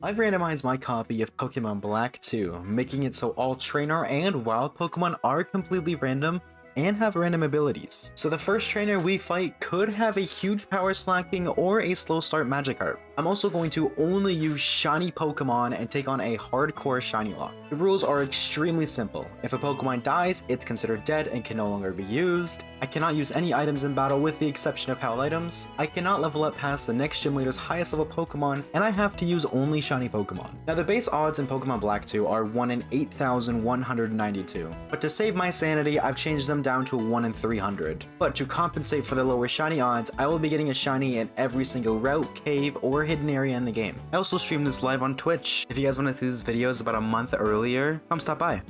I've randomized my copy of Pokemon Black 2, making it so all trainer and wild Pokemon are completely random and have random abilities. So the first trainer we fight could have a huge power slacking or a slow start Magikarp. I'm also going to only use shiny Pokemon and take on a hardcore shiny lock. The rules are extremely simple. If a Pokemon dies, it's considered dead and can no longer be used. I cannot use any items in battle with the exception of held items. I cannot level up past the next gym leader's highest level Pokemon, and I have to use only shiny Pokemon. Now the base odds in Pokemon Black 2 are 1 in 8,192, but to save my sanity, I've changed them down to 1 in 300. But to compensate for the lower shiny odds, I will be getting a shiny in every single route, cave, or hidden area in the game. I also stream this live on Twitch. If you guys want to see these videos about a month earlier, come stop by.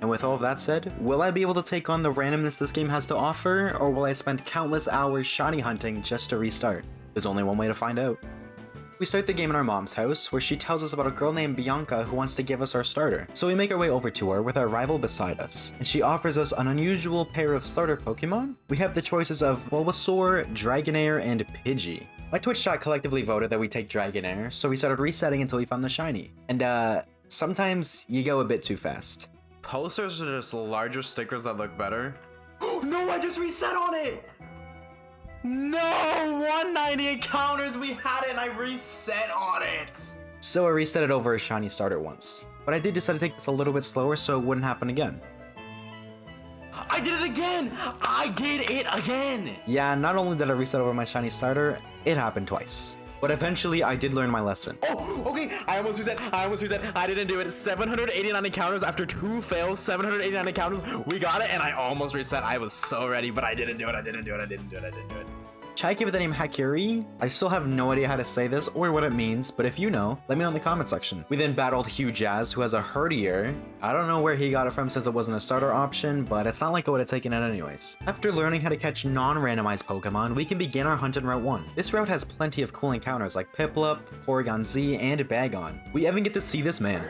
And with all of that said, will I be able to take on the randomness this game has to offer, or will I spend countless hours shiny hunting just to restart? There's only one way to find out. We start the game in our mom's house, where she tells us about a girl named Bianca who wants to give us our starter. So we make our way over to her with our rival beside us, and she offers us an unusual pair of starter Pokemon. We have the choices of Bulbasaur, Dragonair, and Pidgey. My Twitch chat collectively voted that we take Dragonair, so we started resetting until we found the shiny. And sometimes you go a bit too fast. Posters are just larger stickers that look better. No, I just reset on it! No, 190 encounters, we had it and I reset on it! So I reset it over a shiny starter once. But I did decide to take this a little bit slower so it wouldn't happen again. I did it again! I did it again! Yeah, not only did I reset over my shiny starter, it happened twice. But eventually, I did learn my lesson. Oh, okay, I almost reset, I didn't do it. 789 encounters after 2 fails, 789 encounters, we got it, and I almost reset. I was so ready, but I didn't do it. Chat gave it the name Hakiri. I still have no idea how to say this or what it means, but if you know, let me know in the comment section. We then battled Hugh Jazz, who has a Herdier. I don't know where he got it from since it wasn't a starter option, but it's not like I would have taken it anyways. After learning how to catch non-randomized Pokemon, we can begin our hunt in Route 1. This route has plenty of cool encounters like Piplup, Porygon Z, and Bagon. We even get to see this man.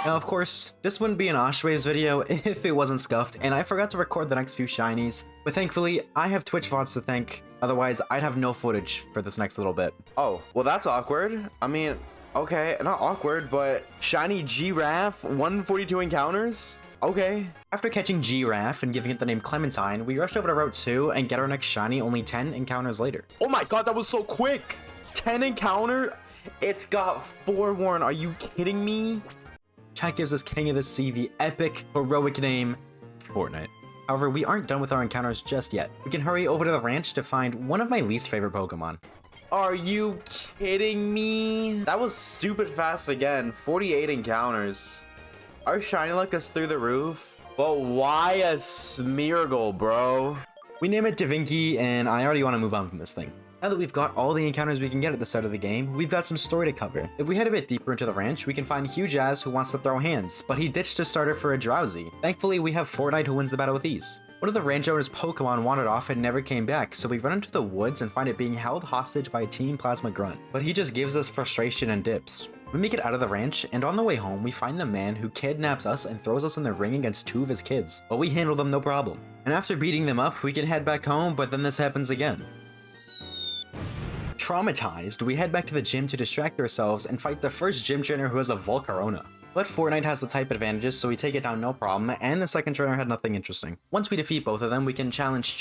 Now, of course, this wouldn't be an Oshawaves video if it wasn't scuffed, and I forgot to record the next few shinies. But thankfully, I have Twitch VODs to thank, otherwise I'd have no footage for this next little bit. Oh, well that's awkward. I mean, okay, not awkward, but shiny Giraffe, 142 encounters? Okay. After catching Giraffe and giving it the name Clementine, we rushed over to Route 2 and get our next shiny only 10 encounters later. Oh my god, that was so quick! 10 encounter? It's got forewarn, are you kidding me? Chat gives us King of the Sea the epic, heroic name, Fortnite. However, we aren't done with our encounters just yet. We can hurry over to the ranch to find one of my least favorite Pokemon. Are you kidding me? That was stupid fast again, 48 encounters. Our shiny luck is through the roof, but why a Smeargle, bro? We name it Davinci, and I already want to move on from this thing. Now that we've got all the encounters we can get at the start of the game, we've got some story to cover. If we head a bit deeper into the ranch, we can find Hugh Jazz who wants to throw hands, but he ditched his starter for a Drowsy. Thankfully, we have Fortnite who wins the battle with ease. One of the ranch owner's Pokemon wandered off and never came back, so we run into the woods and find it being held hostage by Team Plasma Grunt. But he just gives us frustration and dips. We make it out of the ranch, and on the way home, we find the man who kidnaps us and throws us in the ring against 2 of his kids. But we handle them no problem. And after beating them up, we can head back home, but then this happens again. Traumatized, we head back to the gym to distract ourselves and fight the first gym trainer who has a Volcarona. But Fortnite has the type advantages, so we take it down no problem, and the second trainer had nothing interesting. Once we defeat both of them, we can challenge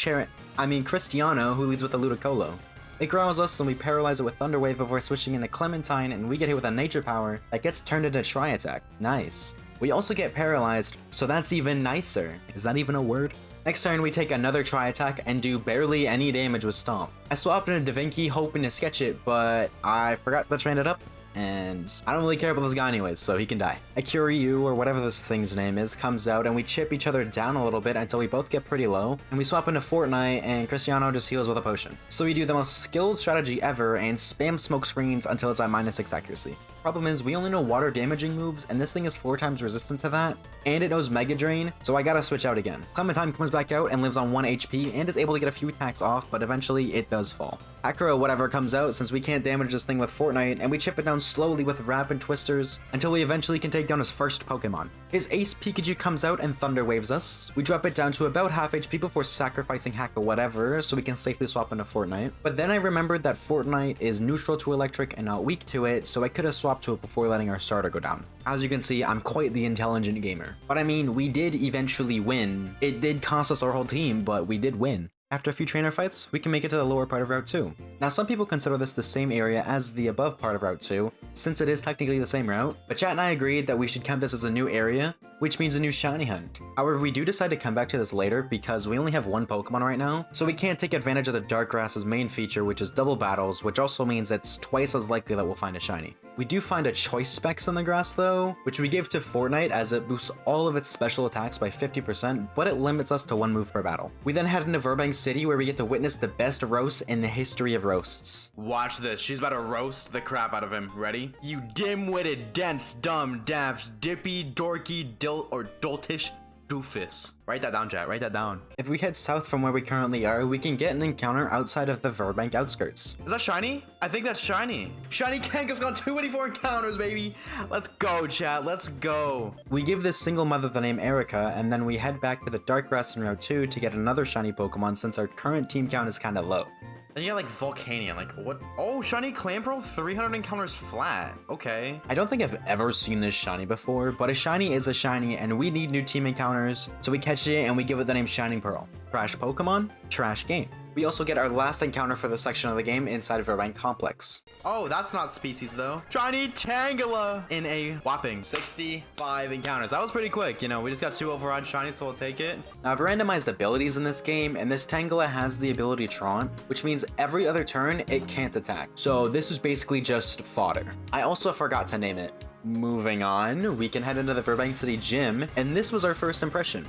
Cristiano, who leads with the Ludicolo. It grounds us, and we paralyze it with Thunder Wave before switching into Clementine, and we get hit with a Nature Power that gets turned into Tri Attack. Nice. We also get paralyzed, so that's even nicer. Is that even a word? Next turn, we take another Tri Attack and do barely any damage with Stomp. I swapped into Davinci hoping to sketch it, but I forgot to train it up, and I don't really care about this guy anyways, so he can die. A Kiryu, or whatever this thing's name is, comes out and we chip each other down a little bit until we both get pretty low, and we swap into Fortnite and Cristiano just heals with a potion. So we do the most skilled strategy ever and spam smoke screens until it's at -6 accuracy. Problem is, we only know water damaging moves, and this thing is 4 times resistant to that, and it knows Mega Drain, so I gotta switch out again. Clementine comes back out and lives on 1 HP and is able to get a few attacks off, but eventually it does fall. Acro whatever comes out since we can't damage this thing with Fortnite, and we chip it down slowly with rapid twisters until we eventually can take down his first Pokemon. His Ace Pikachu comes out and Thunder Waves us. We drop it down to about half HP before sacrificing Hack or whatever, so we can safely swap into Fortnite. But then I remembered that Fortnite is neutral to electric and not weak to it, so I could have swapped to it before letting our starter go down. As you can see, I'm quite the intelligent gamer. But I mean, we did eventually win. It did cost us our whole team, but we did win. After a few trainer fights, we can make it to the lower part of Route 2. Now some people consider this the same area as the above part of Route 2, since it is technically the same route, but chat and I agreed that we should count this as a new area, which means a new shiny hunt. However, we do decide to come back to this later because we only have 1 Pokemon right now, so we can't take advantage of the Dark Grass's main feature, which is double battles, which also means it's twice as likely that we'll find a shiny. We do find a choice specs in the grass though, which we give to Fortnite as it boosts all of its special attacks by 50%, but it limits us to 1 move per battle. We then head into Burbank City where we get to witness the best roast in the history of roasts. Watch this. She's about to roast the crap out of him. Ready? You dim-witted, dense, dumb, daft, dippy, dorky, doltish doofus. Write that down, chat. Write that down. If we head south from where we currently are, we can get an encounter outside of the Burbank outskirts. Is that shiny? I think that's shiny. Shiny Kanga's got 284 encounters, baby. Let's go, chat. Let's go. We give this single mother the name Erica, and then we head back to the Dark Grass in Route 2 to get another shiny Pokemon since our current team count is kinda low. Then you got like Volcanion, like what? Oh, shiny Clamperl, 300 encounters flat. Okay. I don't think I've ever seen this shiny before, but a shiny is a shiny and we need new team encounters, so we catch it and we give it the name Shining Pearl. Trash Pokemon, trash game. We also get our last encounter for this section of the game inside of Burbank Complex. Oh, that's not species though. Shiny Tangela in a whopping 65 encounters. That was pretty quick, you know, we just got 2 override shinies, so we'll take it. Now I've randomized abilities in this game, and this Tangela has the ability Taunt, which means every other turn it can't attack. So this is basically just fodder. I also forgot to name it. Moving on, we can head into the Burbank City gym, and this was our first impression.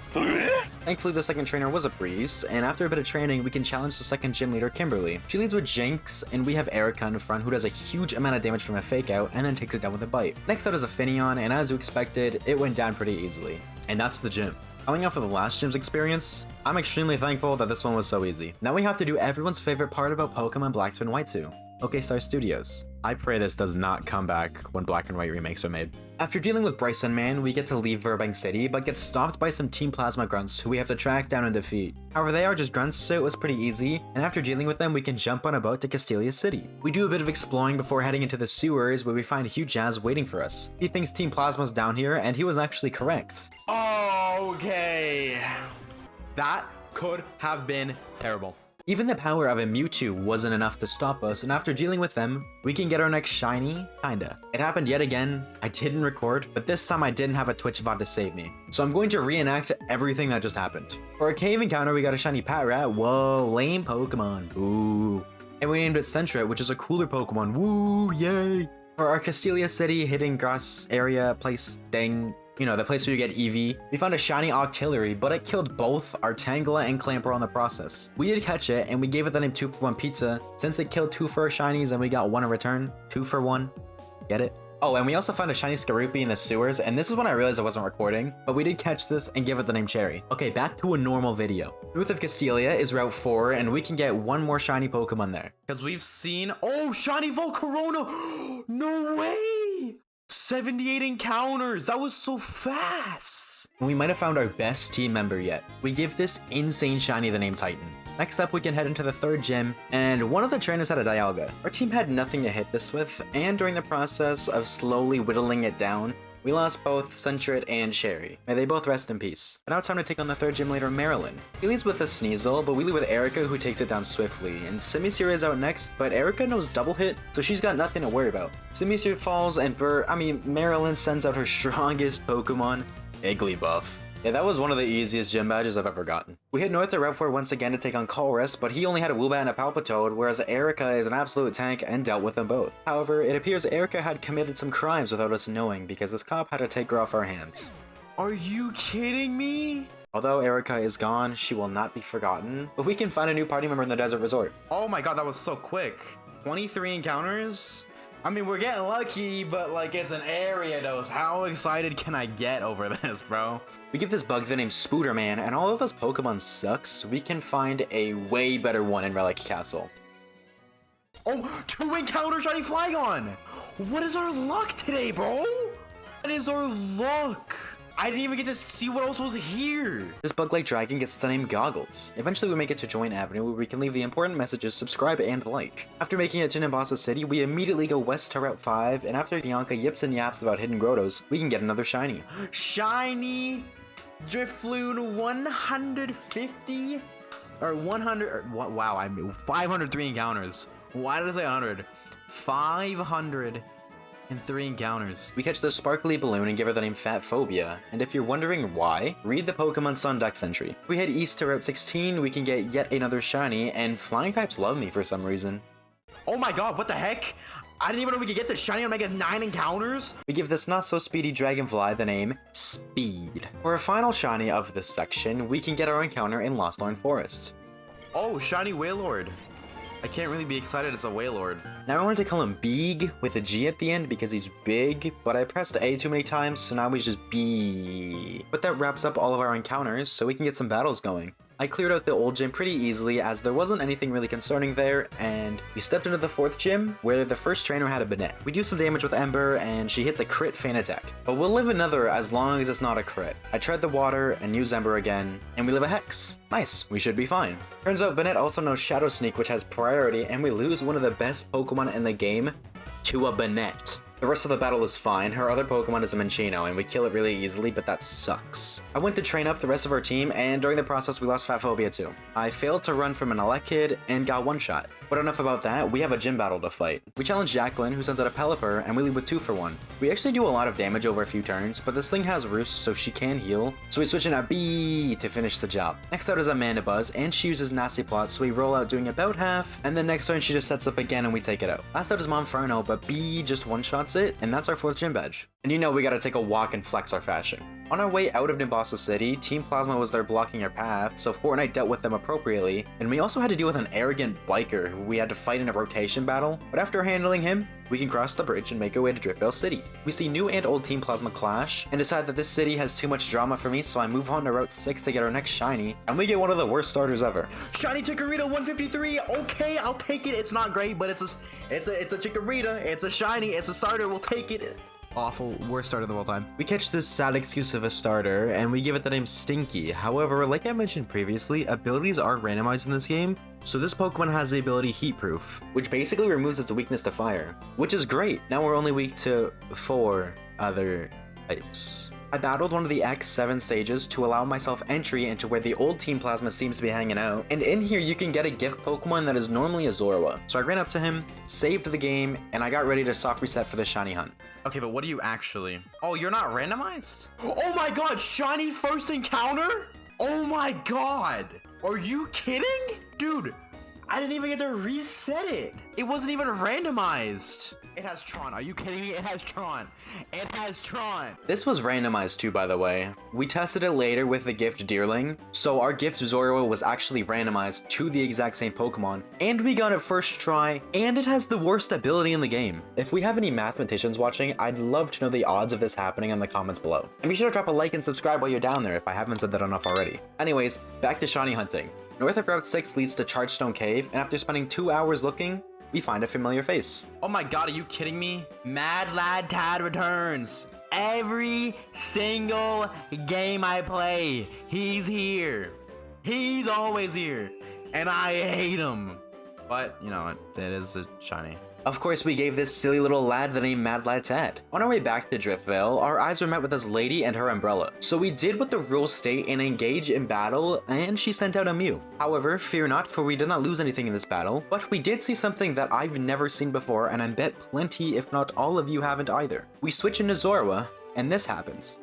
Thankfully, the second trainer was a breeze, and after a bit of training, we can challenge the second gym leader, Kimberly. She leads with Jinx, and we have Erica in front, who does a huge amount of damage from a fake out, and then takes it down with a bite. Next out is a Finneon, and as you expected, it went down pretty easily. And that's the gym. Coming off of the last gym's experience, I'm extremely thankful that this one was so easy. Now we have to do everyone's favorite part about Pokemon Black 2 and White 2. OK Star Studios. I pray this does not come back when Black and White remakes are made. After dealing with Bryson Man, we get to leave Burbank City, but get stopped by some Team Plasma Grunts who we have to track down and defeat. However, they are just grunts, so it was pretty easy, and after dealing with them, we can jump on a boat to Castelia City. We do a bit of exploring before heading into the sewers, where we find Hugh Jazz waiting for us. He thinks Team Plasma's down here, and he was actually correct. Okay. That could have been terrible. Even the power of a Mewtwo wasn't enough to stop us, and after dealing with them, we can get our next shiny, kinda. It happened yet again. I didn't record, but this time I didn't have a Twitch VOD to save me. So I'm going to reenact everything that just happened. For our cave encounter, we got a shiny Patrat. Whoa, lame Pokemon. Ooh. And we named it Sentret, which is a cooler Pokemon. Woo, yay. For our Castelia City hidden grass area place thing, you know, the place where you get EV, we found a shiny Octillery, but it killed both our Tangela and Clamperl in the process. We did catch it, and we gave it the name 2 for 1 Pizza, since it killed 2 for our shinies and we got 1 in return. 2 for 1. Get it? Oh, and we also found a shiny Skorupi in the sewers, and this is when I realized I wasn't recording, but we did catch this and give it the name Cherry. Okay, back to a normal video. North of Castelia is Route 4, and we can get 1 more shiny Pokemon there. Because we've seen, oh, shiny Volcarona. No way. 78 encounters. That was so fast. We might have found our best team member yet. We give this insane shiny the name Titan. Next up, we can head into the 3rd gym, and one of the trainers had a Dialga. Our team had nothing to hit this with, and during the process of slowly whittling it down, we lost both Sentret and Cherry. May they both rest in peace. But now it's time to take on the 3rd gym leader, Marilyn. He leads with a Sneasel, but we lead with Erica, who takes it down swiftly, and Simisear is out next, but Erica knows double hit, so she's got nothing to worry about. Simisear falls, and Marilyn sends out her strongest Pokemon, Igglybuff. Yeah, that was one of the easiest gym badges I've ever gotten. We head north to Route 4 once again to take on Colress, but he only had a Woobat and a Palpitoad, whereas Erica is an absolute tank and dealt with them both. However, it appears Erica had committed some crimes without us knowing, because this cop had to take her off our hands. Are you kidding me? Although Erica is gone, she will not be forgotten, but we can find a new party member in the desert resort. Oh my god, that was so quick. 23 encounters? I mean, we're getting lucky, but like it's an area dose. How excited can I get over this, bro? We give this bug the name Spooderman, and although this Pokemon sucks, we can find a way better one in Relic Castle. Oh, 2 encounters shiny Flygon! What is our luck today, bro? What is our luck? I didn't even get to see what else was here. This bug-like dragon gets the name Goggles. Eventually we make it to Joint Avenue where we can leave the important messages subscribe and like. After making it to Nimbasa City, we immediately go west to Route 5, and after Bianca yips and yaps about hidden grottos, we can get another shiny. Shiny Drifloon 150 or 100 or what? Wow, I mean 503 encounters. Why did I say 100? 503 encounters. We catch the sparkly balloon and give her the name Fat Phobia, and if you're wondering why, read the Pokemon Sun Dex entry. We head east to Route 16, we can get yet another shiny, and flying types love me for some reason. Oh my god, what the heck? I didn't even know we could get this shiny on Mega 9 encounters. We give this not-so-speedy dragonfly the name Speed. For a final shiny of this section, we can get our encounter in Losthorn Forest. Oh, shiny Wailord. I can't really be excited it's a Wailord. Now I wanted to call him Beeg with a G at the end because he's big, but I pressed A too many times, so now he's just B. But that wraps up all of our encounters, so we can get some battles going. I cleared out the old gym pretty easily as there wasn't anything really concerning there, and we stepped into the 4th gym where the first trainer had a Banette. We do some damage with Ember and she hits a crit feint attack, but we'll live another as long as it's not a crit. I tread the water and use Ember again, and we live a Hex. Nice, we should be fine. Turns out Banette also knows Shadow Sneak, which has priority, and we lose one of the best Pokemon in the game to a Banette. The rest of the battle is fine. Her other Pokemon is a Minccino, and we kill it really easily, but that sucks. I went to train up the rest of our team, and during the process we lost Fat Phobia too. I failed to run from an Elekid and got one shot. But enough about that, we have a gym battle to fight. We challenge Jacqueline, who sends out a Pelipper, and we lead with 2 for 1. We actually do a lot of damage over a few turns, but this thing has roosts, so she can heal. So we switch in a B to finish the job. Next out is Amanda Buzz, and she uses Nasty Plot, so we roll out doing about half, and then next turn she just sets up again and we take it out. Last out is Monferno, but B just one-shots it, and that's our 4th gym badge. And you know we gotta take a walk and flex our fashion. On our way out of Nimbasa City, Team Plasma was there blocking our path, so Fortnite dealt with them appropriately, and we also had to deal with an arrogant biker who we had to fight in a rotation battle, but after handling him, we can cross the bridge and make our way to Driftvale City. We see new and old Team Plasma clash, and decide that this city has too much drama for me, so I move on to Route 6 to get our next shiny, and we get one of the worst starters ever. Shiny Chikorita 153, okay, I'll take it. It's not great, but it's a Chikorita, it's a shiny, it's a starter, we'll take it. Awful, worst starter of all time. We catch this sad excuse of a starter, and we give it the name Stinky. However, like I mentioned previously, abilities are randomized in this game, so this Pokemon has the ability Heat Proof, which basically removes its weakness to fire, which is great. Now we're only weak to 4 other types. I battled one of the X7 stages to allow myself entry into where the old Team Plasma seems to be hanging out, and in here you can get a gift Pokemon that is normally a Zorua. So I ran up to him, saved the game, and I got ready to soft reset for the shiny hunt. Okay, but what do you actually... Oh, you're not randomized? Oh my god, shiny first encounter? Oh my god! Are you kidding? Dude, I didn't even get to reset it. It wasn't even randomized. It has Tron. Are you kidding me? It has Tron. It has Tron. This was randomized too, by the way. We tested it later with the gift Deerling, so our gift Zorua was actually randomized to the exact same Pokemon, and we got it first try, and it has the worst ability in the game. If we have any mathematicians watching, I'd love to know the odds of this happening in the comments below. And be sure to drop a like and subscribe while you're down there if I haven't said that enough already. Anyways, back to shiny hunting. North of Route 6 leads to Chargestone Cave, and after spending 2 hours looking, we find a familiar face. Oh my god, are you kidding me? Mad Lad Tad returns. Every single game I play, he's here. He's always here. And I hate him. But, you know, it is a shiny. Of course, we gave this silly little lad the name Mad Lad Tad. On our way back to Driftvale, our eyes were met with this lady and her umbrella. So we did what the rules state and engage in battle, and she sent out a Mew. However, fear not, for we did not lose anything in this battle, but we did see something that I've never seen before, and I bet plenty, if not all of you haven't either. We switch into Zorua, and this happens.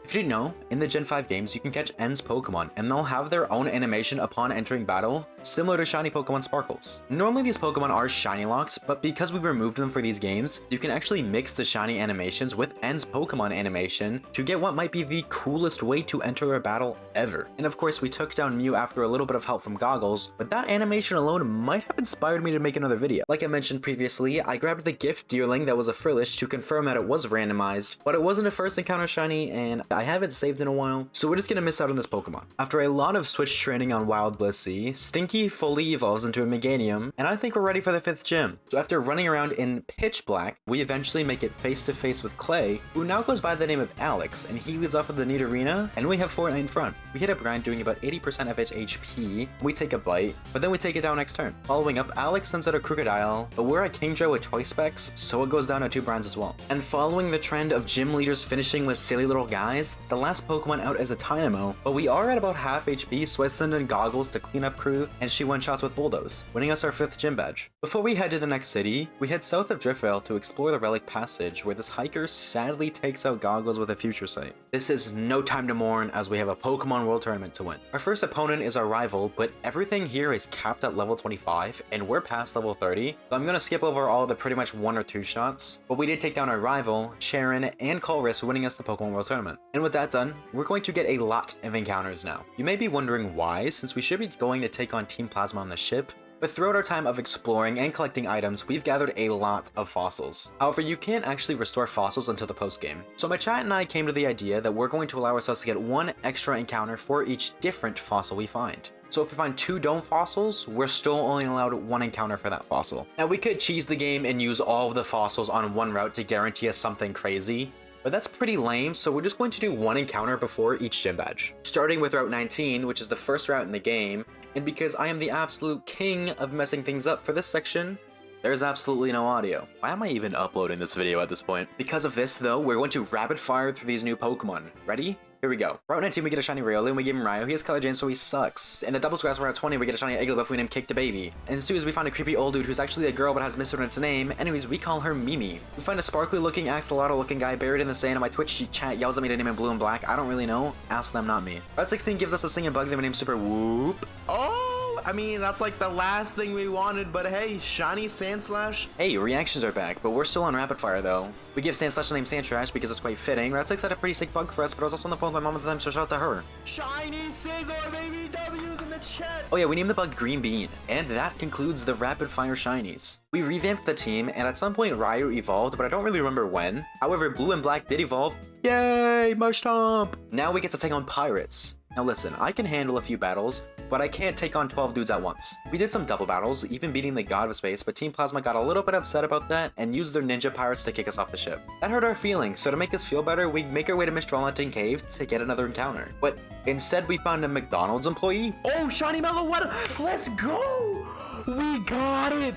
If you didn't know, in the Gen 5 games, you can catch N's Pokemon, and they'll have their own animation upon entering battle, similar to shiny Pokemon Sparkles. Normally these Pokemon are shiny locked, but because we removed them for these games, you can actually mix the shiny animations with End's Pokemon animation to get what might be the coolest way to enter a battle ever. And of course we took down Mew after a little bit of help from Goggles, but that animation alone might have inspired me to make another video. Like I mentioned previously, I grabbed the gift Deerling that was a Frillish to confirm that it was randomized, but it wasn't a first encounter shiny and I haven't saved in a while, so we're just gonna miss out on this Pokemon. After a lot of switch training on Wild Blissey, Stinky fully evolves into a Meganium, and I think we're ready for the 5th gym. So after running around in pitch black, we eventually make it face to face with Clay, who now goes by the name of Alex, and he leads off of the Neat Arena, and we have Fortnite in front. We hit a grind doing about 80% of its HP, we take a bite, but then we take it down next turn. Following up, Alex sends out a Crocodile, but we're at Kingdra with Choice Specs, so it goes down to 2 brands as well. And following the trend of gym leaders finishing with silly little guys, the last Pokemon out is a Dynamo, but we are at about half HP, so I send in Goggles to clean up crew, and she one-shots with Bulldoze, winning us our 5th gym badge. Before we head to the next city, we head south of Driftvale to explore the Relic Passage, where this hiker sadly takes out Goggles with a Future Sight. This is no time to mourn, as we have a Pokemon World Tournament to win. Our first opponent is our rival, but everything here is capped at level 25, and we're past level 30, so I'm gonna skip over all the pretty much 1 or 2 shots, but we did take down our rival, Sharon, and Colress, winning us the Pokemon World Tournament. And with that done, we're going to get a lot of encounters now. You may be wondering why, since we should be going to take on Team Plasma on the ship, but throughout our time of exploring and collecting items, we've gathered a lot of fossils. However, you can't actually restore fossils until the post-game. So my chat and I came to the idea that we're going to allow ourselves to get 1 extra encounter for each different fossil we find. So if we find 2 dome fossils, we're still only allowed 1 encounter for that fossil. Now we could cheese the game and use all of the fossils on 1 route to guarantee us something crazy, but that's pretty lame, so we're just going to do 1 encounter before each gym badge. Starting with Route 19, which is the first route in the game, and because I am the absolute king of messing things up for this section, there's absolutely no audio. Why am I even uploading this video at this point? Because of this though, we're going to rapid fire through these new Pokemon. Ready? Here we go. Route 19, we get a shiny Riolu, and we give him Ryo. He has Color Jane, so he sucks. In the doubles grass, we're at 20, we get a shiny Igglybuff, we name Cake the Baby. And as soon as we find a creepy old dude who's actually a girl but has Mr. in its name, anyways, we call her Mimi. We find a sparkly looking axolotl looking guy buried in the sand, and my Twitch chat yells at me to name him Blue and Black. I don't really know. Ask them, not me. Route 16 gives us a singing bug that we name Super Whoop. Oh! I mean, that's like the last thing we wanted, but hey, shiny Sandslash. Hey, reactions are back, but we're still on rapid fire though. We give Sandslash the name Sandtrash because it's quite fitting. Route 6 had a pretty sick bug for us, but I was also on the phone with my mom at the time, so shout out to her. Shiny Scizor, baby, W's in the chat. Oh yeah, we named the bug Green Bean, and that concludes the rapid fire shinies. We revamped the team, and at some point Ryu evolved, but I don't really remember when. However, Blue and Black did evolve. Yay, Mushtomp! Now we get to take on Pirates. Now listen, I can handle a few battles, but I can't take on 12 dudes at once. We did some double battles, even beating the God of Space, but Team Plasma got a little bit upset about that and used their ninja pirates to kick us off the ship. That hurt our feelings, so to make us feel better, we make our way to Mistral-Hunting Caves to get another encounter. But instead we found a McDonald's employee. Oh, shiny Mellow, what? Let's go! We got it!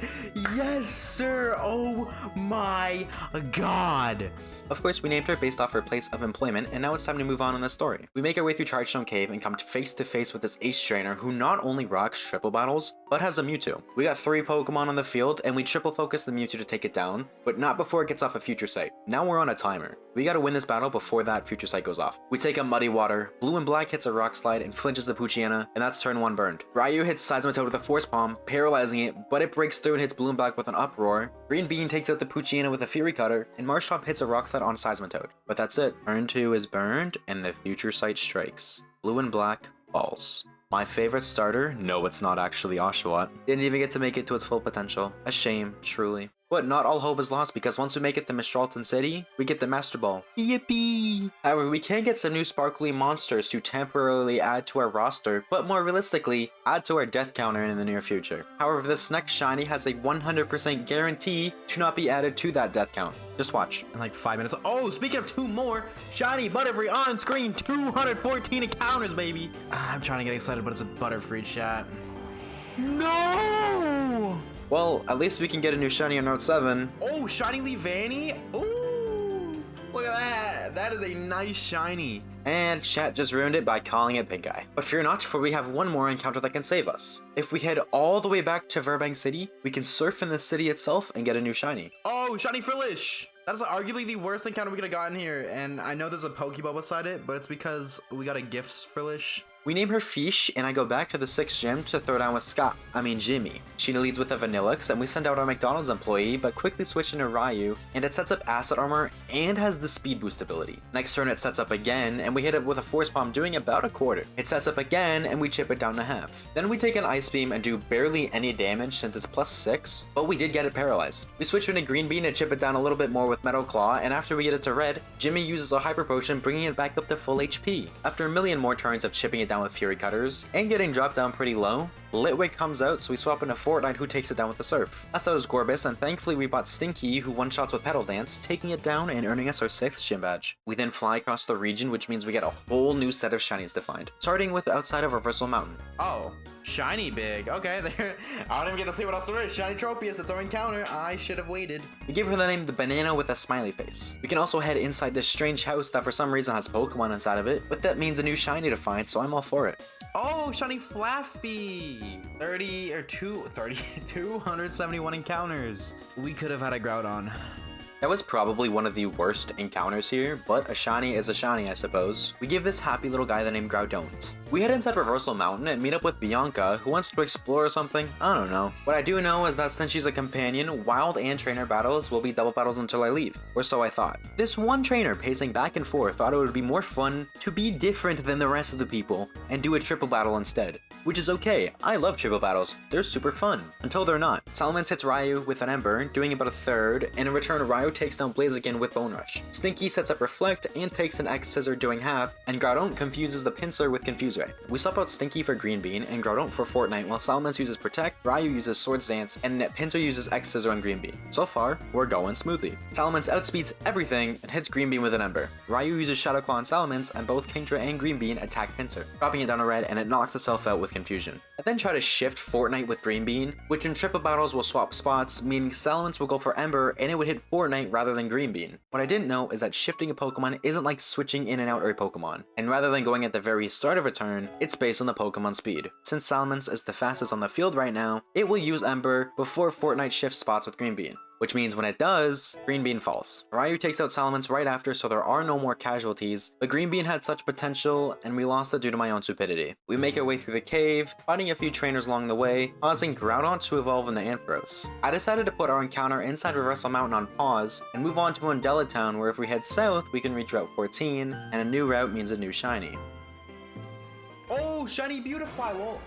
Yes, sir! Oh my god! Of course, we named her based off her place of employment, and now it's time to move on in the story. We make our way through Chargestone Cave and come face to face with this ace trainer who not only rocks triple battles, but has a Mewtwo. We got 3 Pokemon on the field, and we triple focus the Mewtwo to take it down, but not before it gets off a Future Sight. Now we're on a timer. We gotta win this battle before that Future Sight goes off. We take a Muddy Water, Blue and Black hits a Rock Slide and flinches the Poochyena, and that's turn 1 burned. Ryu hits Seismitoad with a Force Palm, paralyzing it, but it breaks through and hits Blue and Black with an Uproar. Green Bean takes out the Poochyena with a Fury Cutter, and Marshtomp hits a Rock Slide on Seismitoad. But that's it. Turn 2 is burned, and the Future Sight strikes. Blue and Black falls. My favorite starter? No, it's not actually Oshawott. Didn't even get to make it to its full potential. A shame, truly. But not all hope is lost, because once we make it to Mistral-Hunting City, we get the Master Ball. Yippee! However, we can get some new sparkly monsters to temporarily add to our roster, but more realistically, add to our death counter in the near future. However, this next shiny has a 100% guarantee to not be added to that death count. Just watch. In like 5 minutes. Oh, speaking of 2 more, shiny Butterfree on screen, 214 encounters, baby. I'm trying to get excited, but it's a Butterfree chat. No! Well, at least we can get a new shiny on Route 7. Oh, shiny Leavanny. Ooh, look at that. That is a nice shiny. And chat just ruined it by calling it Pink Eye. But fear not, for we have one more encounter that can save us. If we head all the way back to Verbank City, we can surf in the city itself and get a new shiny. Oh, shiny Frillish. That's arguably the worst encounter we could have gotten here, and I know there's a Pokeball beside it, but it's because we got a gift Frillish. We name her Fish, and I go back to the 6th gym to throw down with Jimmy. She leads with a Vanillix, and we send out our McDonald's employee, but quickly switch into Ryu, and it sets up Acid Armor and has the Speed Boost ability. Next turn it sets up again, and we hit it with a Force Bomb doing about a quarter. It sets up again, and we chip it down to half. Then we take an Ice Beam and do barely any damage since it's +6, but we did get it paralyzed. We switch into Green Bean and chip it down a little bit more with Metal Claw, and after we get it to red, Jimmy uses a Hyper Potion, bringing it back up to full HP. After a million more turns of chipping it down with Fury Cutters, and getting dropped down pretty low, Litwick comes out, so we swap into Fortnite, who takes it down with the Surf. Last out is Gorbis, and thankfully we bought Stinky, who one-shots with Petal Dance, taking it down and earning us our 6th gym badge. We then fly across the region, which means we get a whole new set of shinies to find, starting with outside of Reversal Mountain. Oh, shiny big. Okay, there. I don't even get to see what else there is. Shiny Tropius, it's our encounter. I should have waited. We give her the name the Banana with a smiley face. We can also head inside this strange house that for some reason has Pokemon inside of it, but that means a new shiny to find, so I'm all for it. Oh, shiny Flaffy. 271 encounters. We could have had a Groudon. That was probably one of the worst encounters here, but a shiny is a shiny, I suppose. We give this happy little guy the name Groudon. We head inside Reversal Mountain and meet up with Bianca, who wants to explore or something. I don't know. What I do know is that since she's a companion, wild and trainer battles will be double battles until I leave, or so I thought. This one trainer pacing back and forth thought it would be more fun to be different than the rest of the people and do a triple battle instead. Which is okay, I love triple battles, they're super fun. Until they're not. Salamence hits Ryu with an Ember, doing about a third, and in return Ryu takes down Blaziken with Bone Rush. Stinky sets up Reflect and takes an X Scissor doing half, and Groudon confuses the Pinsir with Confuse Ray. We swap out Stinky for Green Bean, and Groudon for Fortnite, while Salamence uses Protect, Ryu uses Swords Dance, and Pinsir uses X Scissor on Green Bean. So far, we're going smoothly. Salamence outspeeds everything and hits Green Bean with an Ember. Ryu uses Shadow Claw on Salamence, and both Kingdra and Green Bean attack Pinsir, dropping it down a red, and it knocks itself out with Confusion. I then try to shift Fortnite with Green Bean, which in triple battles will swap spots, meaning Salamence will go for Ember and it would hit Fortnite rather than Green Bean. What I didn't know is that shifting a Pokemon isn't like switching in and out a Pokemon, and rather than going at the very start of a turn, it's based on the Pokemon speed. Since Salamence is the fastest on the field right now, it will use Ember before Fortnite shifts spots with Green Bean. Which means when it does, Green Bean falls. Ryu takes out Salamence right after, so there are no more casualties, but Green Bean had such potential, and we lost it due to my own stupidity. We make our way through the cave, fighting a few trainers along the way, causing Groudon to evolve into Ampharos. I decided to put our encounter inside Reversal Mountain on pause, and move on to Undella Town, where if we head south, we can reach Route 14, and a new route means a new shiny. Oh, shiny Beautifly. Well,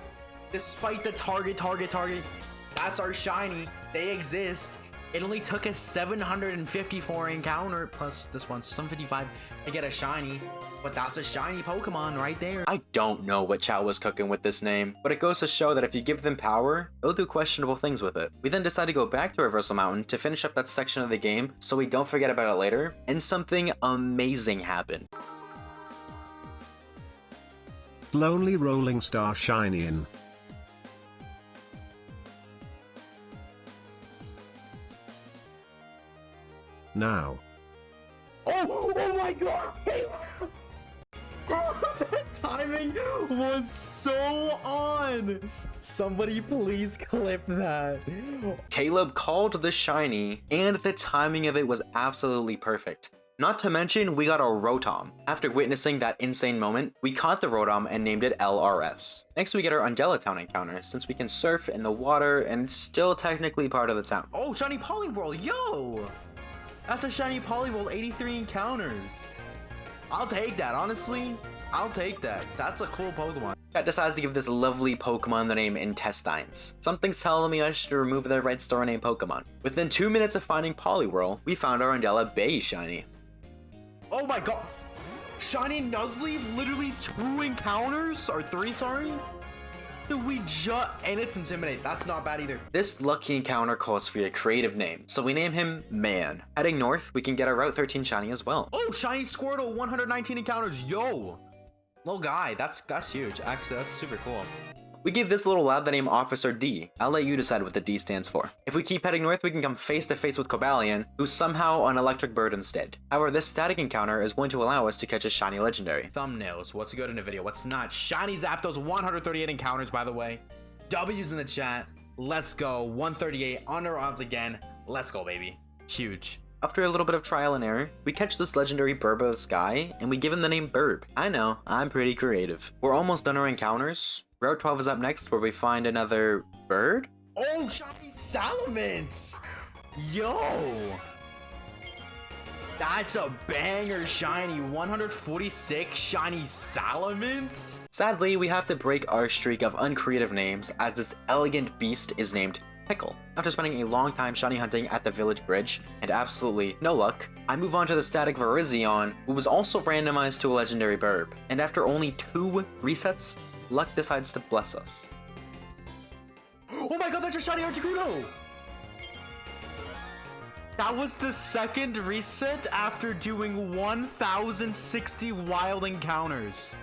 despite the target, that's our shiny. They exist. It only took us 754 encounter, plus this one's 755 to get a shiny, but that's a shiny Pokemon right there. I don't know what Chow was cooking with this name, but it goes to show that if you give them power, they'll do questionable things with it. We then decide to go back to Reversal Mountain to finish up that section of the game so we don't forget about it later, and something amazing happened. Lonely Rolling Star Shiny in. Now. Oh my god! That timing was so on! Somebody please clip that. Caleb called the shiny, and the timing of it was absolutely perfect. Not to mention, we got a Rotom. After witnessing that insane moment, we caught the Rotom and named it LRS. Next we get our Undella Town encounter, since we can surf in the water and it's still technically part of the town. Oh, shiny Poliwhirl, yo! That's a shiny Poliwhirl, 83 encounters. I'll take that, honestly. I'll take that. That's a cool Pokemon. Chat decides to give this lovely Pokemon the name Intestines. Something's telling me I should remove the red star name Pokemon. Within 2 minutes of finding Poliwhirl, we found our Undella Bay shiny. Oh my god. Shiny Nuzleaf, literally 2 encounters? Or 3, sorry? And it's Intimidate. That's not bad either. This lucky encounter calls for a creative name, so we name him Man. Heading north, we can get our Route 13 shiny as well. Oh, shiny Squirtle, 119 encounters. Yo! Little guy, that's huge. Actually, that's super cool. We give this little lad the name Officer D. I'll let you decide what the D stands for. If we keep heading north, we can come face to face with Cobalion, who's somehow an electric bird instead. However, this static encounter is going to allow us to catch a shiny legendary. Thumbnails, what's good in a video, what's not? Shiny Zapdos, 138 encounters, by the way. W's in the chat. Let's go. 138, under odds again. Let's go, baby. Huge. After a little bit of trial and error, we catch this legendary Burb of the Sky, and we give him the name Burb. I know, I'm pretty creative. We're almost done our encounters. Route 12 is up next, where we find another bird? Oh, shiny salamence! Yo! That's a banger shiny, 146 shiny salamence? Sadly, we have to break our streak of uncreative names, as this elegant beast is named Pickle. After spending a long time shiny hunting at the village bridge, and absolutely no luck, I move on to the static Virizion, who was also randomized to a legendary Burb. And after only 2 resets, luck decides to bless us. Oh my god, that's a shiny Articuno! That was the second reset after doing 1060 wild encounters.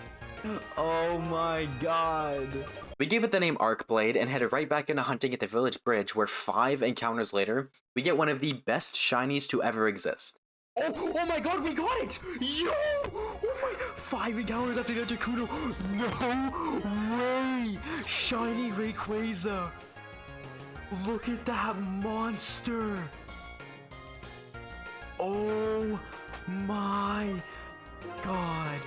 Oh my god. We gave it the name Arcblade and headed right back into hunting at the village bridge, where 5 encounters later, we get one of the best shinies to ever exist. Oh my god, we got it! Yo! Oh my, 5 encounters after the Articuno. No way! Shiny Rayquaza. Look at that monster. Oh my god.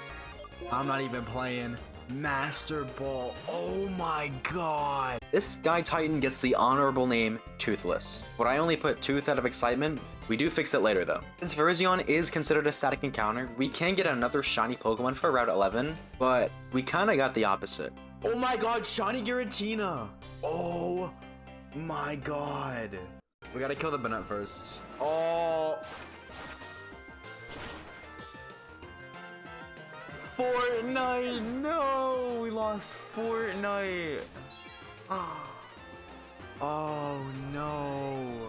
I'm not even playing. Master Ball. Oh my god. This Sky Titan gets the honorable name Toothless. Would I only put Tooth out of excitement? We do fix it later though. Since Virizion is considered a static encounter, we can get another shiny Pokemon for Route 11, but we kinda got the opposite. Oh my god, shiny Giratina. Oh my god. We gotta kill the Banette first. Oh. Fortnite, no, we lost Fortnite. Oh no.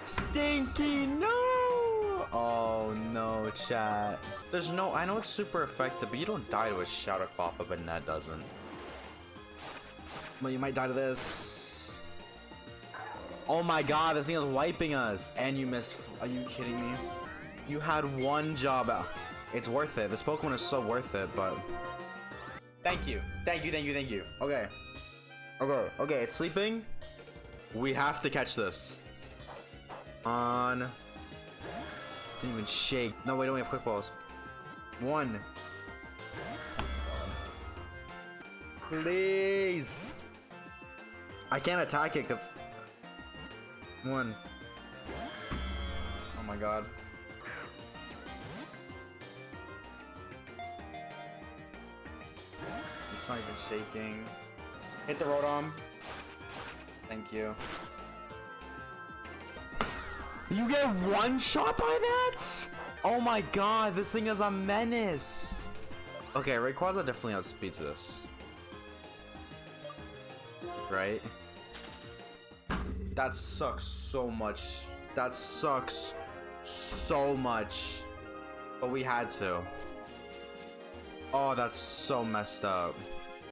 Stinky, no. Oh no, chat. There's no, I know it's super effective, but you don't die to a Shadow Claw, but Banette doesn't. Well, you might die to this. Oh my god, this thing is wiping us. And you missed. Are you kidding me? You had one job out. It's worth it. This Pokemon is so worth it, but... Thank you. Thank you, thank you, thank you. Okay. Okay, it's sleeping. We have to catch this. On. Didn't even shake. No, we don't have quick balls. 1. Please. I can't attack it because... 1. Oh my god. It's not even shaking. Hit the Rotom. Thank you. You get one shot by that? Oh my god, this thing is a menace. Okay, Rayquaza definitely outspeeds this. Right? That sucks so much. That sucks so much. But we had to. Oh, that's so messed up.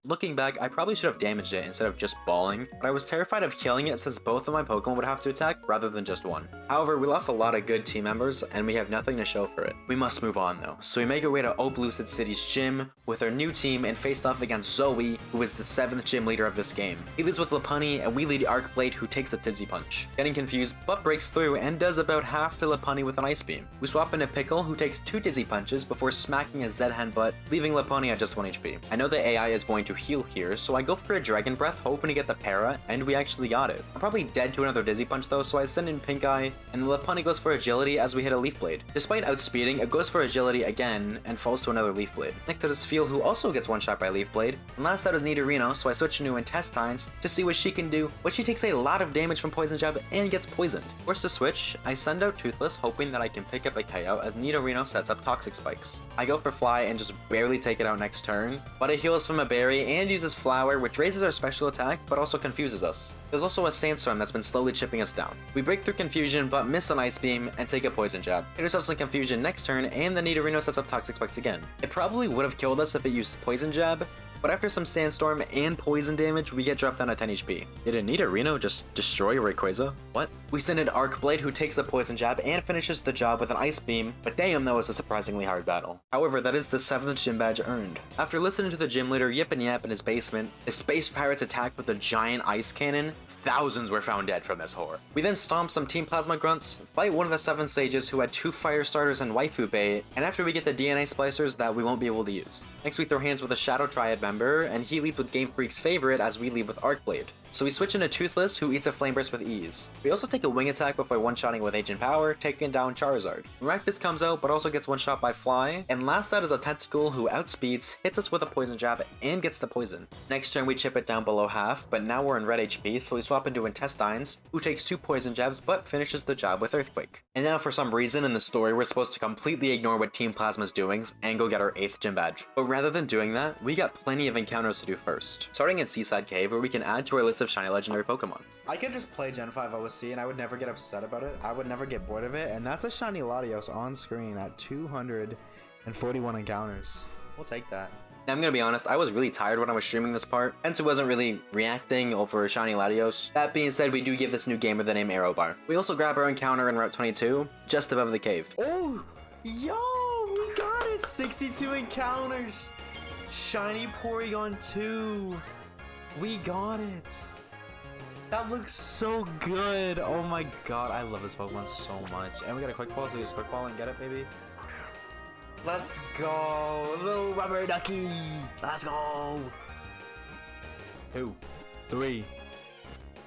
Looking back, I probably should have damaged it instead of just balling, but I was terrified of killing it since both of my Pokemon would have to attack rather than just one. However, we lost a lot of good team members and we have nothing to show for it. We must move on though, so we make our way to Opelucid City's gym with our new team and faced off against Zoe, who is the 7th gym leader of this game. He leads with Lopunny and we lead Arcblade, who takes a Tizzy Punch. Getting confused, but breaks through and does about half to Lopunny with an Ice Beam. We swap into Pickle, who takes 2 Dizzy Punches before smacking a Z-Hand butt, leaving Lopunny at just 1 HP. I know the AI is going to heal here, so I go for a Dragon Breath, hoping to get the para, and we actually got it. I'm probably dead to another Dizzy Punch though, so I send in Pink Eye, and the Lopunny goes for Agility as we hit a Leaf Blade. Despite outspeeding, it goes for Agility again, and falls to another Leaf Blade. Next out is Feel, who also gets one shot by Leaf Blade, and last out is Nidorino, so I switch into Intestines to see what she can do, but she takes a lot of damage from Poison Jab and gets poisoned. Forced to switch, I send out Toothless, hoping that I can pick up a KO as Nidorino sets up Toxic Spikes. I go for Fly and just barely take it out next turn, but it heals from a berry and uses Flower, which raises our special attack, but also confuses us. There's also a Sandstorm that's been slowly chipping us down. We break through Confusion, but miss an Ice Beam and take a Poison Jab. Hit ourselves in Confusion next turn, and the Nidorino sets up Toxic Spikes again. It probably would have killed us if it used Poison Jab, but after some sandstorm and poison damage, we get dropped down to 10 HP. You didn't need a Reno, just destroy Rayquaza. What? We send in Arc Blade, who takes a poison jab and finishes the job with an ice beam, but damn, that was a surprisingly hard battle. However, that is the 7th gym badge earned. After listening to the gym leader Yip and Yap in his basement, the space pirates attacked with a giant ice cannon. Thousands were found dead from this horror. We then stomp some Team Plasma grunts, fight one of the 7 sages who had 2 fire starters and waifu bait, and after we get the DNA splicers that we won't be able to use. Next we throw hands with a Shadow Triad member, and he leads with Game Freak's favorite as we lead with Arc Blade. So we switch into Toothless, who eats a Flame Burst with ease. We also take a Wing Attack before one-shotting with Agent Power, taking down Charizard. Rakdos comes out, but also gets one-shot by Fly, and last out is a Tentacle who outspeeds, hits us with a Poison Jab, and gets the poison. Next turn we chip it down below half, but now we're in red HP, so we swap into Intestines, who takes 2 Poison Jabs, but finishes the job with Earthquake. And now for some reason in the story, we're supposed to completely ignore what Team Plasma's doing and go get our 8th gym badge. But rather than doing that, we got plenty of encounters to do first. Starting at Seaside Cave, where we can add to our list of shiny legendary Pokemon. I could just play Gen 5 OSC and I would never get upset about it. I would never get bored of it. And that's a shiny Latios on screen at 241 encounters. We'll take that. Now I'm gonna be honest, I was really tired when I was streaming this part, hence it wasn't really reacting over shiny Latios. That being said, we do give this new gamer the name Arrow Bar. We also grab our encounter in Route 22, just above the cave. Oh, yo, we got it. 62 encounters. Shiny Porygon 2. We got it. That looks so good. Oh my god, I love this Pokemon so much. And we got a quick ball, so we just quick ball and get it, baby. Let's go, little rubber ducky. Let's go. 2, 3.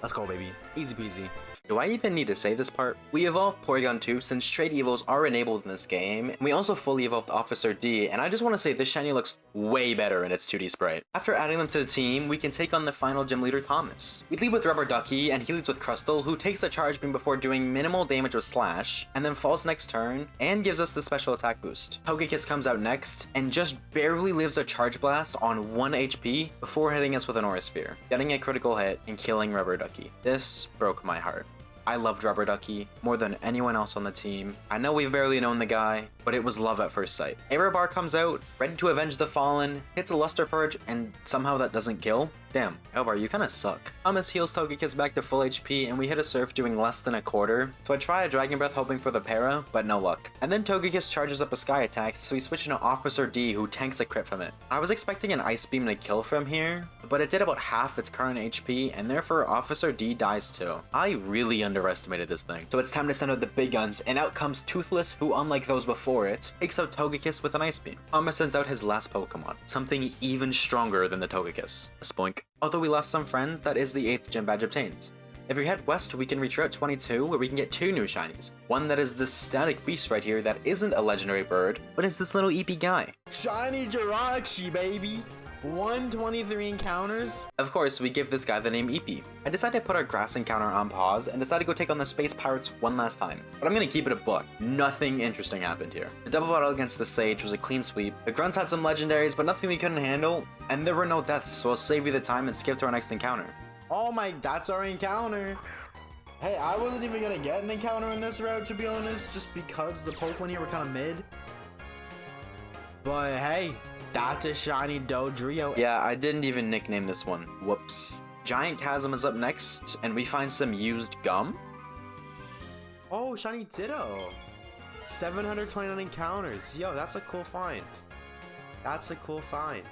Let's go, baby. Easy peasy. Do I even need to say this part? We evolved Porygon 2 since trade evos are enabled in this game, and we also fully evolved Officer D, and I just want to say this shiny looks way better in its 2D sprite. After adding them to the team, we can take on the final gym leader Thomas. We lead with Rubber Ducky, and he leads with Crustle, who takes a charge beam before doing minimal damage with Slash, and then falls next turn, and gives us the special attack boost. Togekiss comes out next, and just barely lives a Charge Blast on 1 HP before hitting us with an Aura Sphere, getting a critical hit and killing Rubber Ducky. This broke my heart. I loved Rubber Ducky more than anyone else on the team. I know we've barely known the guy, but it was love at first sight. Aerobar comes out, ready to avenge the fallen, hits a Luster Purge, and somehow that doesn't kill. Damn, Aerobar, you kinda suck. Thomas heals Togekiss back to full HP, and we hit a Surf doing less than a quarter, so I try a Dragon Breath hoping for the para, but no luck. And then Togekiss charges up a Sky Attack, so we switch into Officer D, who tanks a crit from it. I was expecting an Ice Beam to kill from here, but it did about half its current HP, and therefore Officer D dies too. I really underestimated this thing. So it's time to send out the big guns, and out comes Toothless, who unlike those before it, takes out Togekiss with an Ice Beam. Thomas sends out his last Pokemon, something even stronger than the Togekiss. A Spoink. Although we lost some friends, that is the 8th gym badge obtained. If we head west, we can reach Route 22, where we can get 2 new shinies. One that is this static beast right here that isn't a legendary bird, but is this little eepy guy. Shiny Jirachi, baby. 123 encounters. Of course, we give this guy the name Eepee. I decided to put our grass encounter on pause and decided to go take on the space pirates one last time. But I'm gonna keep it a buck. Nothing interesting happened here. The double battle against the Sage was a clean sweep. The grunts had some legendaries, but nothing we couldn't handle. And there were no deaths, so I'll save you the time and skip to our next encounter. Oh my, that's our encounter. Hey, I wasn't even gonna get an encounter in this route, to be honest, just because the Pokemon here were kind of mid. But hey, that's a shiny Dodrio. Yeah, I didn't even nickname this one. Whoops. Giant Chasm is up next, and we find some used gum. Oh, shiny Ditto. 729 encounters. Yo, that's a cool find. That's a cool find.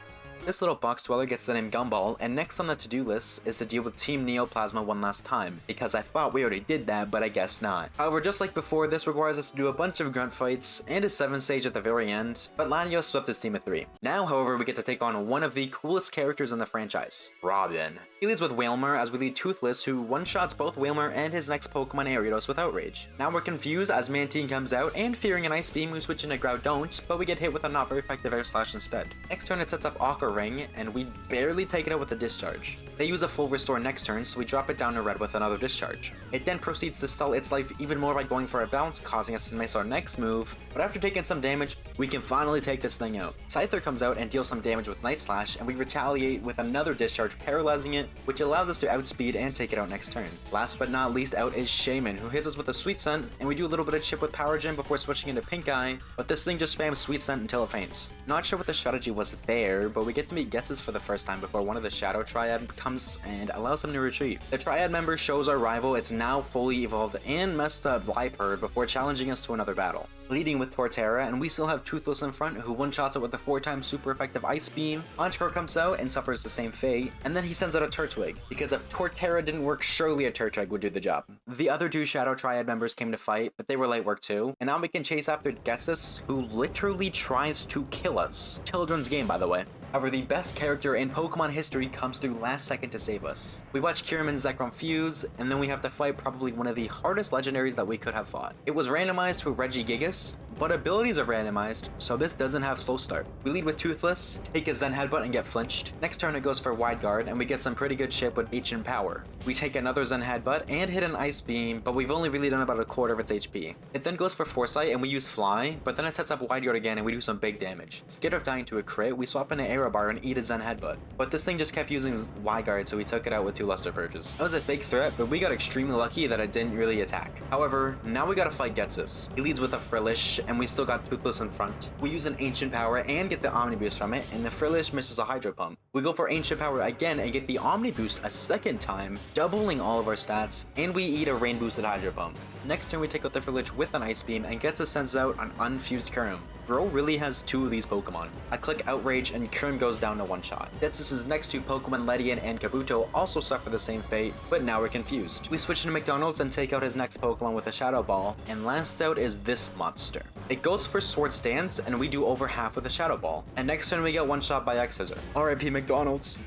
This little box dweller gets the name Gumball, and next on the to-do list is to deal with Team Neoplasma one last time, because I thought we already did that, but I guess not. However, just like before, this requires us to do a bunch of grunt fights and a 7 stage at the very end, but Latios swept his team of 3. Now, however, we get to take on one of the coolest characters in the franchise, Robin. He leads with Wailmer as we lead Toothless, who one-shots both Wailmer and his next Pokemon Ariados with Outrage. Now we're confused as Mantine comes out, and fearing an Ice Beam, we switch into Groudon, but we get hit with a not very effective Air Slash instead. Next turn it sets up Aqua Ring, and we barely take it out with a Discharge. They use a full restore next turn, so we drop it down to red with another Discharge. It then proceeds to stall its life even more by going for a bounce, causing us to miss our next move, but after taking some damage, we can finally take this thing out. Scyther comes out and deals some damage with Night Slash, and we retaliate with another Discharge, paralyzing it, which allows us to outspeed and take it out next turn. Last but not least out is Shaman, who hits us with a Sweet Scent, and we do a little bit of chip with Power Gem before switching into Pink Eye, but this thing just spams Sweet Scent until it faints. Not sure what the strategy was there, but we get to meet Getsus for the first time before one of the Shadow Triad comes and allows him to retreat. The Triad member shows our rival its now fully evolved and messed up Viper before challenging us to another battle. Leading with Torterra, and we still have Toothless in front, who one-shots it with a 4x super effective Ice Beam. Enchkar comes out and suffers the same fate, and then he sends out a Turtwig, because if Torterra didn't work, surely a Turtwig would do the job. The other two Shadow Triad members came to fight, but they were light work too, and now we can chase after Getsus, who literally tries to kill us. Children's game, by the way. However, the best character in Pokemon history comes through last second to save us. We watch Kyurem and Zekrom fuse, and then we have to fight probably one of the hardest legendaries that we could have fought. It was randomized to Regigigas, but abilities are randomized, so this doesn't have slow start. We lead with Toothless, take a Zen Headbutt and get flinched. Next turn it goes for Wide Guard, and we get some pretty good shit with Ancient Power. We take another Zen Headbutt and hit an Ice Beam, but we've only really done about a quarter of its HP. It then goes for Foresight and we use Fly, but then it sets up Wide Guard again and we do some big damage. Scared of dying to a crit, we swap in an Aero Bar and eat a Zen Headbutt. But this thing just kept using Wide Guard, so we took it out with 2 Luster Purges. That was a big threat, but we got extremely lucky that it didn't really attack. However, now we gotta fight Getsus. He leads with a Frillish, and we still got Toothless in front. We use an Ancient Power and get the Omni Boost from it, and the Frillish misses a Hydro Pump. We go for Ancient Power again and get the Omni Boost a second time, doubling all of our stats, and we eat a Rain Boosted Hydro Pump. Next turn we take out the Frillish with an Ice Beam, and Getsus sends out an Unfused Kyurem. Bro really has 2 of these Pokemon. I click Outrage and Kyurem goes down to 1-shot. Getsus' next 2 Pokemon, Ledian and Kabuto, also suffer the same fate, but now we're confused. We switch to McDonald's and take out his next Pokemon with a Shadow Ball, and last out is this monster. It goes for Sword Stance, and we do over half with a Shadow Ball. And next turn we get 1-shot by X-Scissor. RIP McDonald's.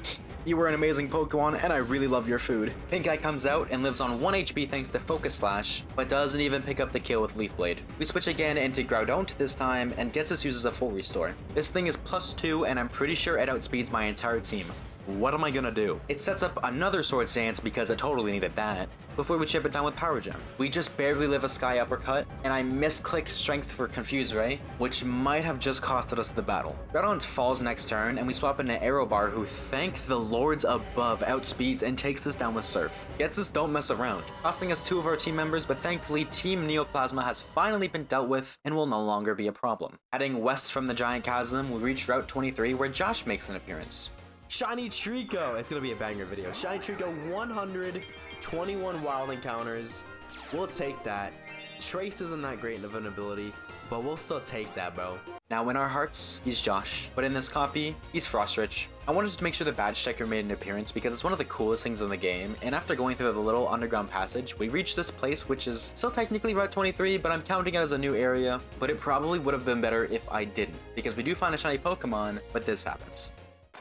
You were an amazing Pokemon, and I really love your food. Pink Eye comes out and lives on 1 HP thanks to Focus Slash, but doesn't even pick up the kill with Leaf Blade. We switch again into Groudon this time, and Getsus uses a full restore. This thing is +2, and I'm pretty sure it outspeeds my entire team. What am I gonna do? It sets up another Sword Stance because it totally needed that, before we chip it down with Power Gem. We just barely live a Sky Uppercut, and I misclicked Strength for Confuse Ray, which might have just costed us the battle. Groudon falls next turn, and we swap in an Aero Bar who, thank the lords above, outspeeds and takes us down with Surf. Getsus don't mess around, costing us 2 of our team members, but thankfully Team Neoplasma has finally been dealt with and will no longer be a problem. Heading west from the Giant Chasm, we reach Route 23 where Josh makes an appearance. Shiny Trico! It's gonna be a banger video. Shiny Trico, 121 wild encounters. We'll take that. Trace isn't that great of an ability, but we'll still take that, bro. Now in our hearts, he's Josh, but in this copy, he's Frostrich. I wanted to make sure the badge checker made an appearance because it's one of the coolest things in the game, and after going through the little underground passage, we reached this place, which is still technically Route 23, but I'm counting it as a new area, but it probably would have been better if I didn't, because we do find a shiny Pokemon, but this happens.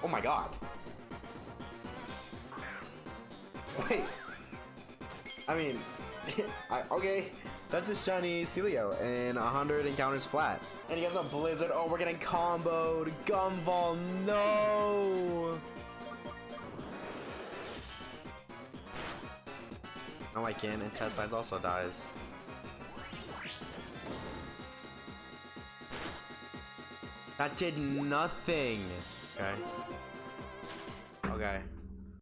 Oh my god. Wait. I mean, okay. That's a shiny Celio and 100 encounters flat. And he has a Blizzard. Oh, we're getting comboed. Gumball, no. Oh, I can. And Test also dies. That did nothing. Okay. Okay.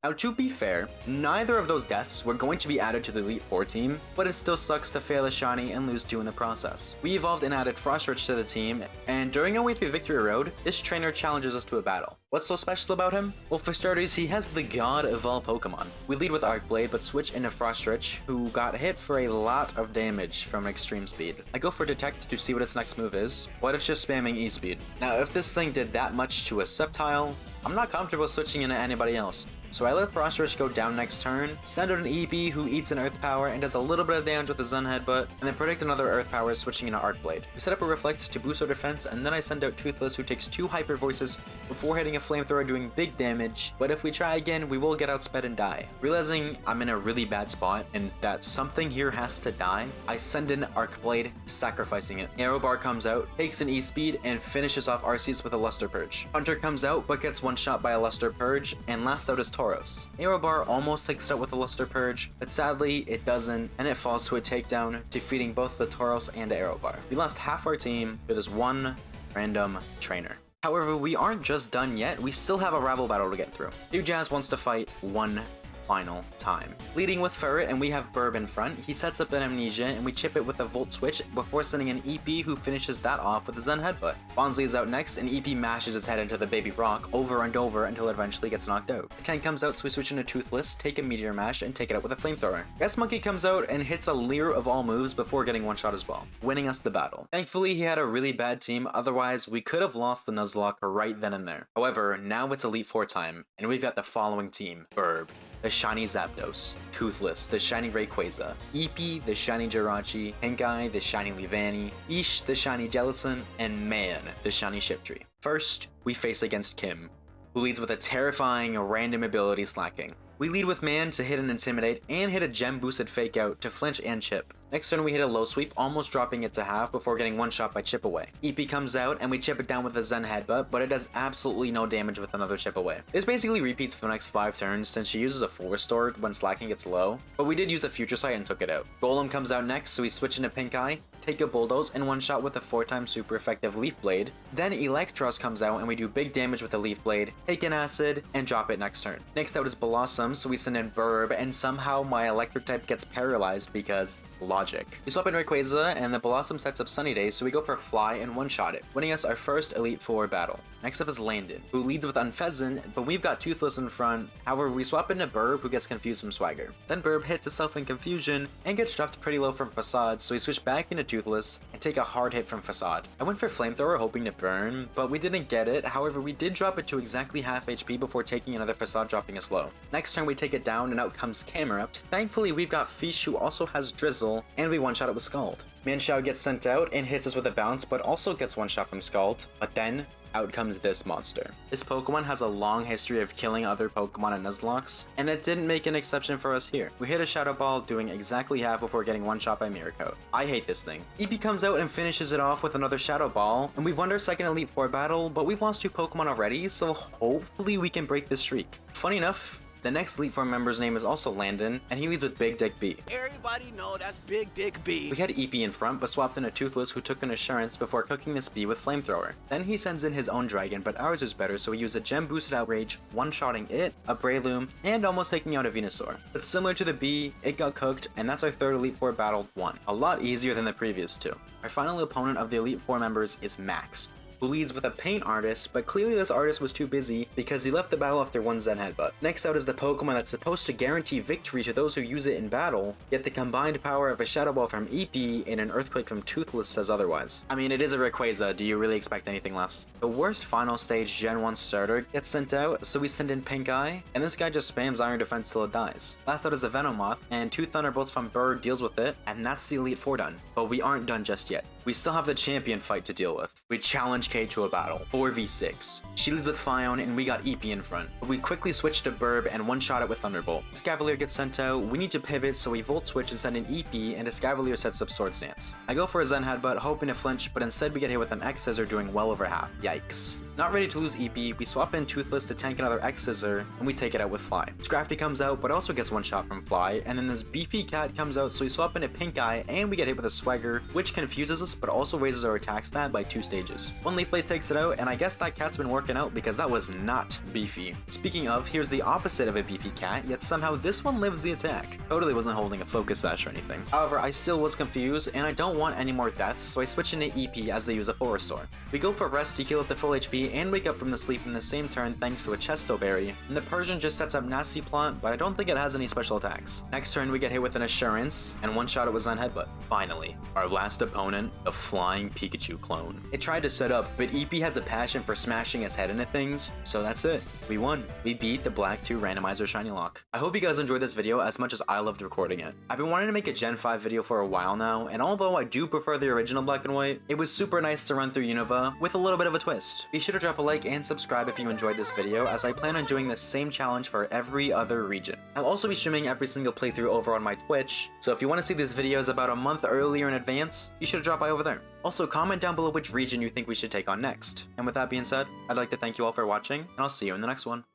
Now to be fair, neither of those deaths were going to be added to the Elite Four team, but it still sucks to fail a shiny and lose 2 in the process. We evolved and added Frostrich to the team, and during our way through Victory Road, this trainer challenges us to a battle. What's so special about him? Well, for starters, he has the god of all Pokemon. We lead with Arc Blade, but switch into Frostrich, who got hit for a lot of damage from extreme speed. I go for Detect to see what its next move is, but it's just spamming E-Speed. Now, if this thing did that much to a Sceptile, I'm not comfortable switching into anybody else. So I let Frostrich go down next turn, send out an EB who eats an Earth Power and does a little bit of damage with a Zen Headbutt, and then predict another Earth Power switching into Arc Blade. We set up a Reflect to boost our defense, and then I send out Toothless who takes 2 Hyper Voices before hitting a Flamethrower doing big damage, but if we try again, we will get outsped and die. Realizing I'm in a really bad spot and that something here has to die, I send in Arc Blade, sacrificing it. Aero Bar comes out, takes an E-Speed, and finishes off Arceus with a Luster Purge. Hunter comes out, but gets 1-shot by a Luster Purge, and last out is Tauros. Aero Bar almost takes it out with a Luster Purge, but sadly it doesn't, and it falls to a takedown, defeating both the Tauros and Aero Bar. We lost half our team to this one random trainer. However, we aren't just done yet, we still have a rival battle to get through. New Jazz wants to fight one final time. Leading with Ferret, and we have Burb in front. He sets up an Amnesia, and we chip it with a Volt Switch before sending an EP, who finishes that off with a Zen Headbutt. Bonsly is out next, and EP mashes its head into the baby rock over and over until it eventually gets knocked out. The tank comes out, so we switch into Toothless, take a Meteor Mash, and take it out with a Flamethrower. Gas Monkey comes out and hits a Leer of all moves before getting one shot as well, winning us the battle. Thankfully, he had a really bad team, otherwise we could have lost the Nuzlocke right then and there. However, now it's Elite Four time, and we've got the following team: Burb, the shiny Zapdos; Toothless, the shiny Rayquaza; EP, the shiny Jirachi; Pink Eye, the shiny Leavanny; Ish, the shiny Jellicent; and Man, the shiny Shiftry. First, we face against Kim, who leads with a terrifying random ability Slacking. We lead with Man to hit an Intimidate and hit a gem boosted Fake Out to flinch and chip. Next turn we hit a low sweep, almost dropping it to half before getting one shot by Chip Away. EP comes out and we chip it down with a Zen Headbutt, but it does absolutely no damage with another Chip Away. This basically repeats for the next 5 turns since she uses a Full Restore when Slacking gets low, but we did use a Future Sight and took it out. Golem comes out next, so we switch into Pink Eye, take a Bulldoze, and one shot with a 4x super effective Leaf Blade. Then Electros comes out and we do big damage with the Leaf Blade, take an Acid, and drop it next turn. Next out is Blossom, so we send in Burb, and somehow my Electric type gets paralyzed because logic. We swap in Rayquaza, and the Blossom sets up Sunny Day, so we go for Fly and one-shot it, winning us our first Elite Four battle. Next up is Landon, who leads with Unpheasant, but we've got Toothless in front. However, we swap into Burb, who gets confused from Swagger. Then Burb hits itself in confusion and gets dropped pretty low from Facade, so we switch back into Toothless and take a hard hit from Facade. I went for Flamethrower hoping to burn, but we didn't get it. However, we did drop it to exactly half HP before taking another Facade, dropping us low. Next turn we take it down and out comes Camerupt. Thankfully we've got Fish, who also has Drizzle, and we one-shot it with Scald. Manshao gets sent out and hits us with a bounce, but also gets one shot from Scald. But then out comes this monster. This Pokemon has a long history of killing other Pokemon in Nuzlocks, and it didn't make an exception for us here. We hit a Shadow Ball, doing exactly half before getting one shot by Mirror Coat. I hate this thing. EP comes out and finishes it off with another Shadow Ball, and we've won our second Elite Four battle, but we've lost 2 Pokemon already, so hopefully we can break this streak. Funny enough, the next Elite Four member's name is also Landon, and he leads with Big Dick B. Everybody know that's Big Dick B. We had EP in front, but swapped in a Toothless, who took an Assurance before cooking this B with Flamethrower. Then he sends in his own Dragon, but ours is better, so we use a Gem Boosted Outrage, one-shotting it, a Breloom, and almost taking out a Venusaur. But similar to the B, it got cooked, and that's our third Elite Four battle won. A lot easier than the previous 2. Our final opponent of the Elite Four members is Max, who leads with a Paint Artist, but clearly this artist was too busy because he left the battle after one Zen Headbutt. Next out is the Pokemon that's supposed to guarantee victory to those who use it in battle, yet the combined power of a Shadow Ball from EP and an Earthquake from Toothless says otherwise. I mean, it is a Rayquaza, do you really expect anything less? The worst final stage Gen 1 starter gets sent out, so we send in Pink Eye, and this guy just spams Iron Defense till it dies. Last out is a Venomoth, and 2 Thunderbolts from Bird deals with it, and that's the Elite Four done. But we aren't done just yet. We still have the champion fight to deal with. We challenge Kate to a battle, 4v6. She leads with Phione, and we got EP in front. But we quickly switch to Burb and one-shot it with Thunderbolt. Escavalier gets sent out, we need to pivot, so we Volt Switch and send in EP, and Escavalier sets up Sword Stance. I go for a Zen Headbutt, hoping to flinch, but instead we get hit with an X-Scissor, doing well over half. Yikes. Not ready to lose EP, we swap in Toothless to tank another X-Scissor, and we take it out with Fly. Scrafty comes out, but also gets one shot from Fly, and then this Beefy Cat comes out, so we swap into Pink Eye, and we get hit with a Swagger, which confuses us, but also raises our attack stat by 2 stages. One Leaf Blade takes it out, and I guess that cat's been working out because that was not beefy. Speaking of, here's the opposite of a beefy cat, yet somehow this one lives the attack. Totally wasn't holding a Focus Sash or anything. However, I still was confused, and I don't want any more deaths, so I switch into EP as they use a Full Restore. We go for Rest to heal up to full HP and wake up from the sleep in the same turn thanks to a Chesto Berry, and the Persian just sets up Nasty Plot, but I don't think it has any special attacks. Next turn we get hit with an Assurance, and one shot it was on Headbutt. Finally, our last opponent, the Flying Pikachu clone. It tried to set up, but EP has a passion for smashing its head into things, so that's it. We won. We beat the Black 2 Randomizer Shiny Lock. I hope you guys enjoyed this video as much as I loved recording it. I've been wanting to make a Gen 5 video for a while now, and although I do prefer the original black and white, it was super nice to run through Unova with a little bit of a twist. Be sure to drop a like and subscribe if you enjoyed this video, as I plan on doing the same challenge for every other region. I'll also be streaming every single playthrough over on my Twitch, so if you want to see these videos about a month earlier in advance, you should drop by over there. Also, comment down below which region you think we should take on next. And with that being said, I'd like to thank you all for watching, and I'll see you in the next one.